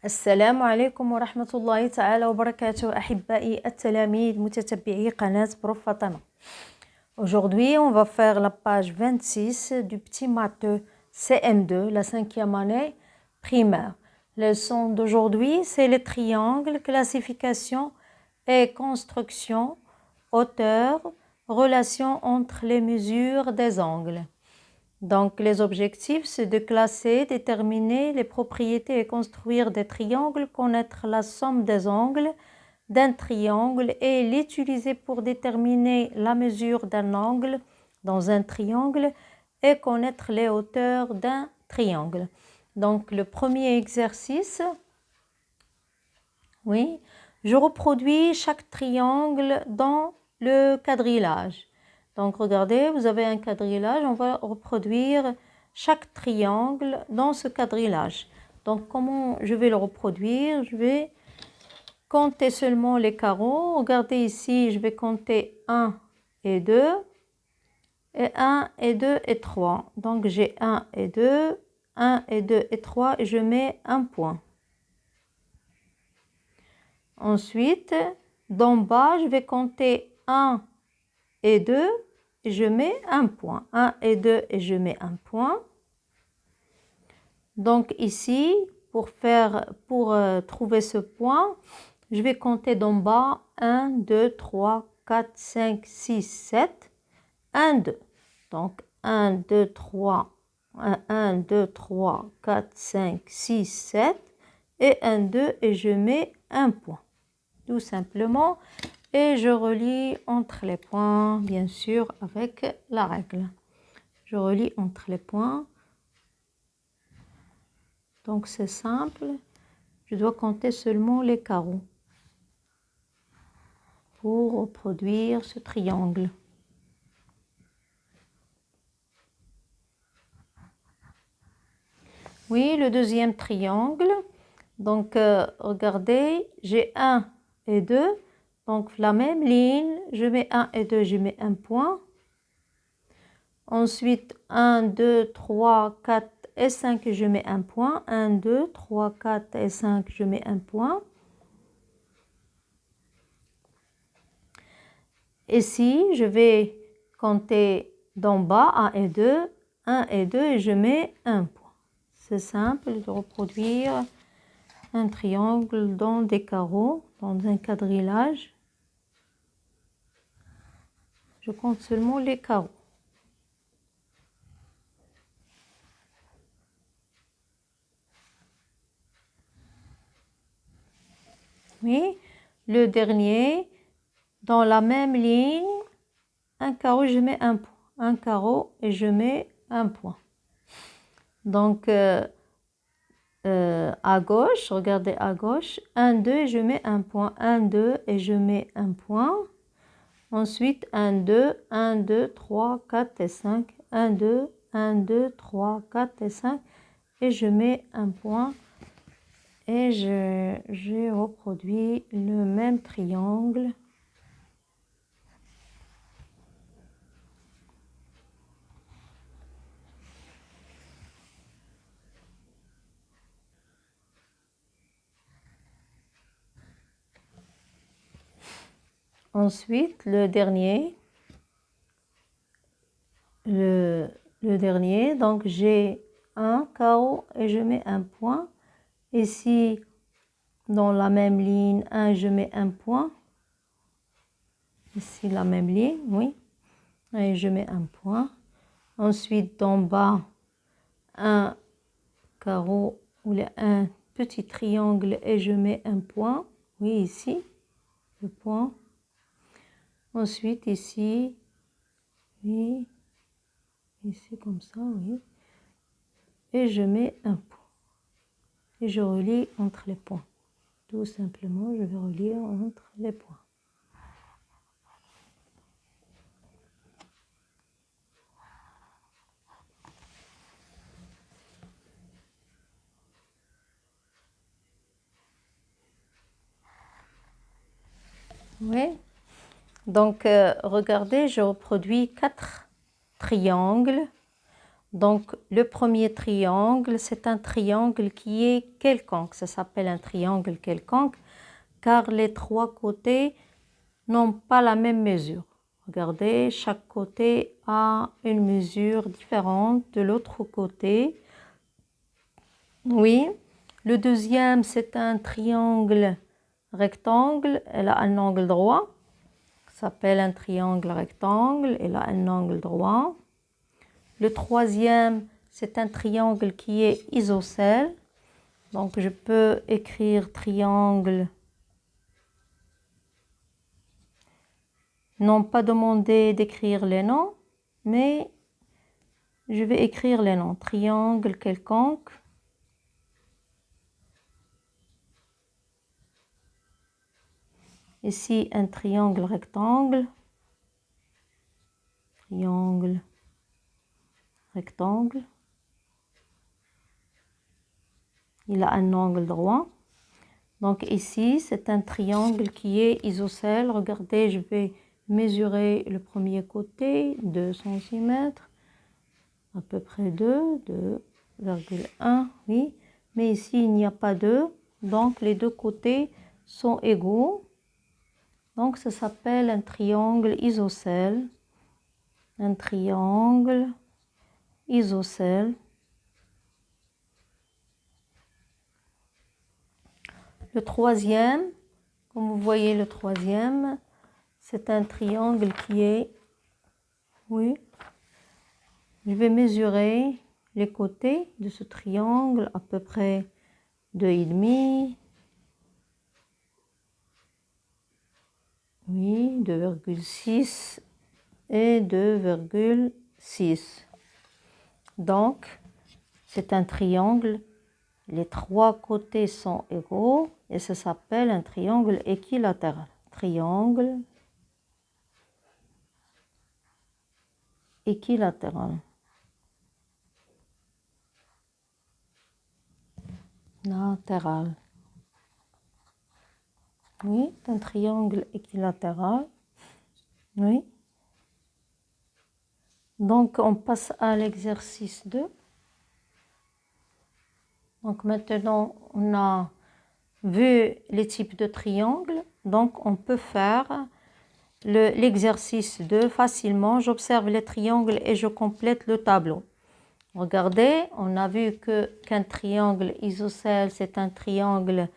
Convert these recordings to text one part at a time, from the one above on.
السلام عليكم ورحمة الله تعالى وبركاته أحبائي التلاميذ متتبعي قناة بروف فاطمة. Aujourd'hui, on va faire la page 26 du petit matheux CM2, la 5e année primaire. Leçon d'aujourd'hui, c'est les triangles, classification et construction, hauteur, relation entre les mesures des angles. Donc, les objectifs, c'est de classer, déterminer les propriétés et construire des triangles, connaître la somme des angles d'un triangle et l'utiliser pour déterminer la mesure d'un angle dans un triangle et connaître les hauteurs d'un triangle. Donc, le premier exercice, oui, je reproduis chaque triangle dans le quadrillage. Donc, regardez, vous avez un quadrillage, on va reproduire chaque triangle dans ce quadrillage. Donc, comment je vais le reproduire? Je vais compter seulement les carreaux. Regardez ici, je vais compter 1 et 2, et 1 et 2 et 3. Donc, j'ai 1 et 2, 1 et 2 et 3, et je mets un point. Ensuite, d'en bas, je vais compter 1 et 2, et je mets un point. 1 et 2, et je mets un point. Donc ici, pour trouver ce point, je vais compter d'en bas 1, 2, 3, 4, 5, 6, 7, 1, 2. Donc 1, 2, 3, 1, 2, 3, 4, 5, 6, 7 et 1, 2 et je mets un point. Tout simplement. Et je relie entre les points, bien sûr, avec la règle. Je relie entre les points. Donc, c'est simple. Je dois compter seulement les carreaux pour reproduire ce triangle. Oui, le deuxième triangle. Donc, regardez, j'ai 1 et 2. Donc, la même ligne, je mets 1 et 2, je mets un point. Ensuite, 1, 2, 3, 4 et 5, je mets un point. 1, 2, 3, 4 et 5, je mets un point. Ici, je vais compter d'en bas 1 et 2, 1 et 2 et je mets un point. C'est simple de reproduire un triangle dans des carreaux, dans un quadrillage. Je compte seulement les carreaux. Oui, le dernier, dans la même ligne, un carreau, je mets un point. Un carreau et je mets un point. Donc, à gauche, regardez à gauche, 1, 2 et je mets un point. 1, 2 et je mets un point. Ensuite, 1, 2, 1, 2, 3, 4 et 5. 1, 2, 1, 2, 3, 4 et 5. Et je mets un point. Et j'ai reproduit le même triangle. Ensuite, le dernier, donc j'ai un carreau et je mets un point. Ici, dans la même ligne, 1, je mets un point. Ici, la même ligne, oui. Et je mets un point. Ensuite, d'en bas, un carreau ou un petit triangle et je mets un point. Oui, ici, le point. Ensuite, ici, oui, ici comme ça, oui. Et je mets un point. Et je relie entre les points. Tout simplement, je vais relier entre les points. Oui. Donc, regardez, je reproduis 4 triangles Donc, le premier triangle, c'est un triangle qui est quelconque. Ça s'appelle un triangle quelconque car les trois côtés n'ont pas la même mesure. Regardez, chaque côté a une mesure différente de l'autre côté. Oui. Le deuxième, c'est un triangle rectangle. Elle a un angle droit. Ça s'appelle un triangle rectangle. Elle a un angle droit. Le troisième, c'est un triangle qui est isocèle. Donc, je peux écrire triangle. Non pas demandé d'écrire les noms, mais je vais écrire les noms. Triangle quelconque. Ici, un triangle rectangle. Triangle rectangle. Il a un angle droit. Donc ici, c'est un triangle qui est isocèle. Regardez, je vais mesurer le premier côté, 2 cm. À peu près 2,1, oui. Mais ici, il n'y a pas 2. Donc les deux côtés sont égaux. Donc ça s'appelle un triangle isocèle. Un triangle isocèle. Le troisième, comme vous voyez le troisième, c'est un triangle qui est, oui, je vais mesurer les côtés de ce triangle à peu près 2,5, oui, 2,6 et 2,6. Donc, c'est un triangle. Les trois côtés sont égaux et ça s'appelle un triangle équilatéral. Triangle équilatéral. Latéral. Oui, un triangle équilatéral. Oui. Donc, on passe à l'exercice 2. Donc, maintenant, on a vu les types de triangles. Donc, on peut faire l'exercice 2 facilement. J'observe les triangles et je complète le tableau. Regardez, on a vu qu'un triangle isocèle, c'est un triangle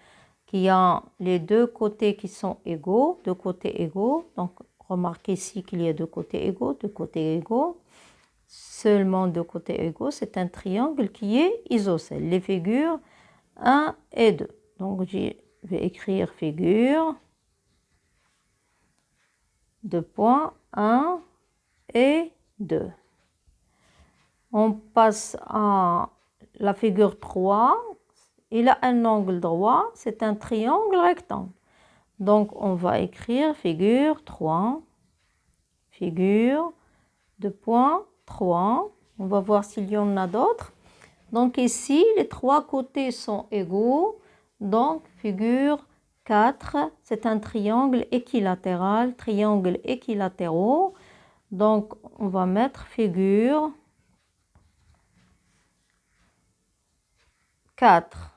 qui a les deux côtés qui sont égaux, deux côtés égaux. Donc, remarquez ici qu'il y a deux côtés égaux, deux côtés égaux. Seulement deux côtés égaux, c'est un triangle qui est isocèle. Les figures 1 et 2. Donc, je vais écrire figure, 2 points, 1 et 2. On passe à la figure 3. Il a un angle droit, c'est un triangle rectangle. Donc, on va écrire figure 3, figure 2 points, 3. On va voir s'il y en a d'autres. Donc ici, les trois côtés sont égaux. Donc, figure 4, c'est un triangle équilatéral, triangle équilatéraux. Donc, on va mettre figure 4.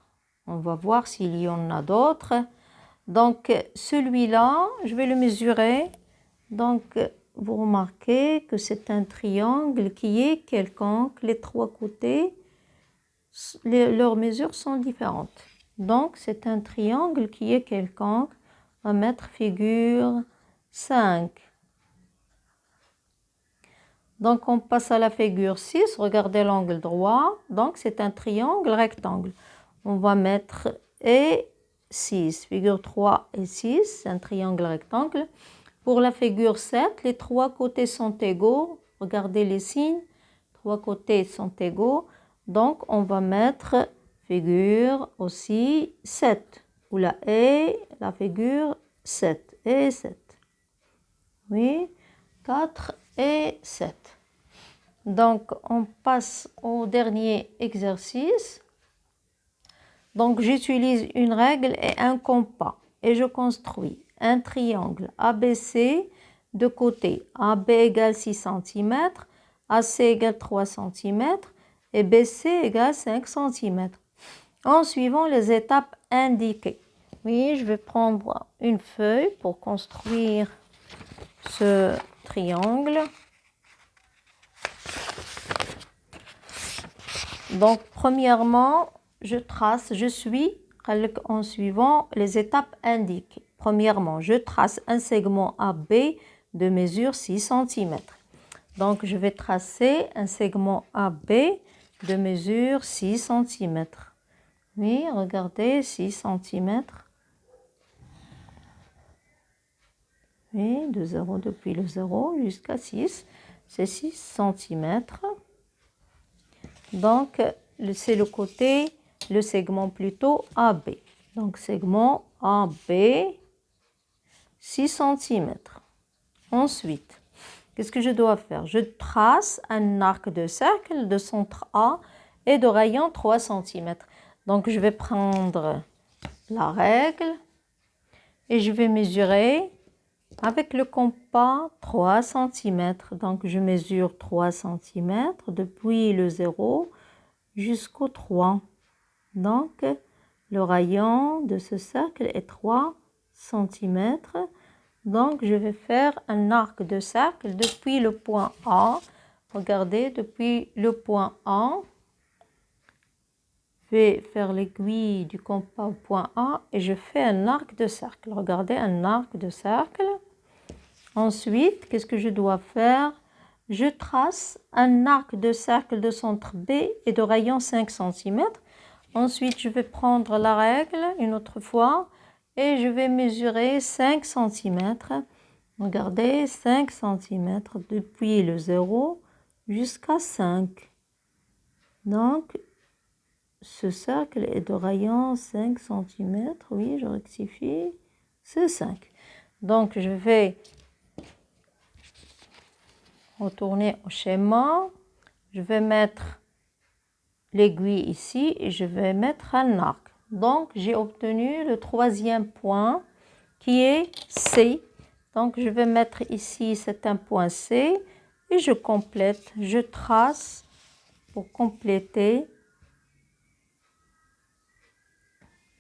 On va voir s'il y en a d'autres. Donc, celui-là, je vais le mesurer. Donc, vous remarquez que c'est un triangle qui est quelconque. Les trois côtés, leurs mesures sont différentes. Donc, c'est un triangle qui est quelconque. On va mettre figure 5. Donc, on passe à la figure 6. Regardez l'angle droit. Donc, c'est un triangle rectangle. On va mettre et 6. Figure 3 et 6, c'est un triangle rectangle. Pour la figure 7, les trois côtés sont égaux. Regardez les signes. Trois côtés sont égaux. Donc, on va mettre figure aussi 7. Ou la figure 7. Et 7. Oui, 4 et 7. Donc, on passe au dernier exercice. Donc, j'utilise une règle et un compas. Et je construis un triangle ABC de côté. AB égale 6 cm, AC égale 3 cm. et BC égale 5 cm. En suivant les étapes indiquées. Oui, je vais prendre une feuille pour construire ce triangle. Donc, premièrement, je suis en suivant les étapes indiquées. Premièrement, je trace un segment AB de mesure 6 cm. Donc, je vais tracer un segment AB de mesure 6 cm. Oui, regardez, 6 cm. Oui, de 0 depuis le 0 jusqu'à 6, c'est 6 cm. Donc, c'est le côté, le segment plutôt AB. Donc, segment AB, 6 cm. Ensuite, qu'est-ce que je dois faire? Je trace un arc de cercle de centre A et de rayon 3 cm. Donc, je vais prendre la règle et je vais mesurer avec le compas 3 cm. Donc, je mesure 3 cm depuis le 0 jusqu'au 3. Donc, le rayon de ce cercle est 3 cm. Donc, je vais faire un arc de cercle depuis le point A. Regardez, depuis le point A, je vais faire l'aiguille du compas au point A et je fais un arc de cercle. Regardez, un arc de cercle. Ensuite, qu'est-ce que je dois faire? Je trace un arc de cercle de centre B et de rayon 5 cm. Ensuite, je vais prendre la règle une autre fois et je vais mesurer 5 cm. Regardez, 5 cm depuis le 0 jusqu'à 5. Donc, ce cercle est de rayon 5 cm. Oui, je rectifie. C'est 5. Donc, je vais retourner au schéma. Je vais mettre l'aiguille ici et je vais mettre un arc. Donc, j'ai obtenu le troisième point qui est C. Donc, je vais mettre ici, c'est un point C et je complète, je trace pour compléter.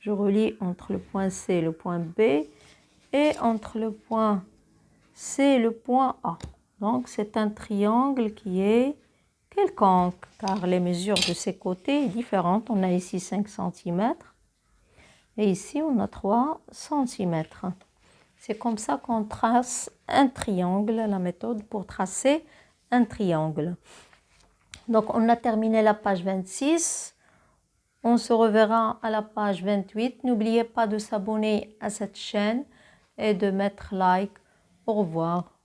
Je relie entre le point C et le point B et entre le point C et le point A. Donc, c'est un triangle qui est quelconque car les mesures de ces côtés sont différentes. On a ici 5 cm et ici on a 3 cm. C'est comme ça qu'on trace un triangle, la méthode pour tracer un triangle. Donc, on a terminé la page 26. On se reverra à la page 28. N'oubliez pas de s'abonner à cette chaîne et de mettre like. Au revoir.